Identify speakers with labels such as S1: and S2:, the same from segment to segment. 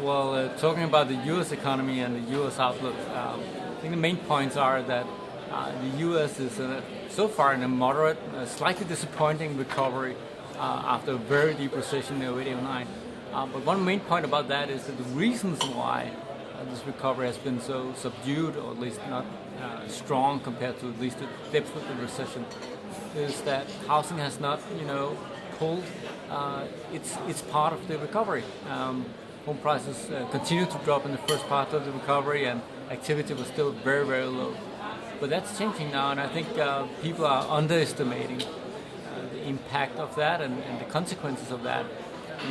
S1: Well, talking about the U.S. economy and the U.S. outlook, I think the main points are that the U.S. is so far in a moderate, slightly disappointing recovery after a very deep recession in 0809. But one main point about that is that the reasons why this recovery has been so subdued, or at least not strong compared to at least the depth of the recession, is that housing has not, pulled its part of the recovery. Home prices continued to drop in the first part of the recovery, and activity was still very, very low. But that's changing now, and I think people are underestimating the impact of that and the consequences of that.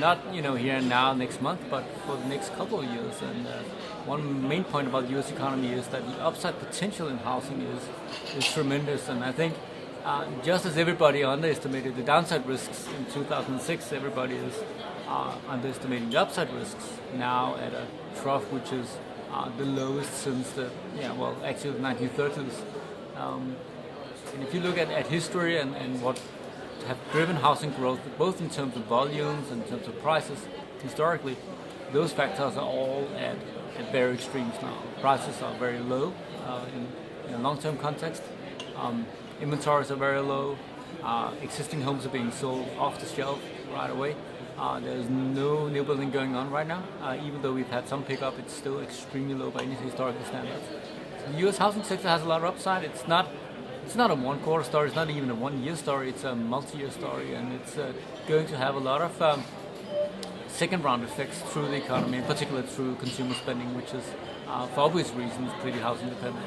S1: Not here and now, next month, but for the next couple of years. And one main point about the U.S. economy is that the upside potential in housing is tremendous. And I think just as everybody underestimated the downside risks in 2006, everybody is underestimating the upside risks now at a trough which is the lowest since the 1930s. And if you look at history and what have driven housing growth, both in terms of volumes and in terms of prices, historically, those factors are all at very extremes now. Prices are very low in a long-term context. Inventories are very low. Existing homes are being sold off the shelf right away. There's no new building going on right now. Even though we've had some pickup, it's still extremely low by any historical standards. So the U.S. housing sector has a lot of upside. It's not a one-quarter story. It's not even a one-year story. It's a multi-year story, and it's going to have a lot of second-round effects through the economy, in particular through consumer spending, which is, for obvious reasons, pretty housing dependent.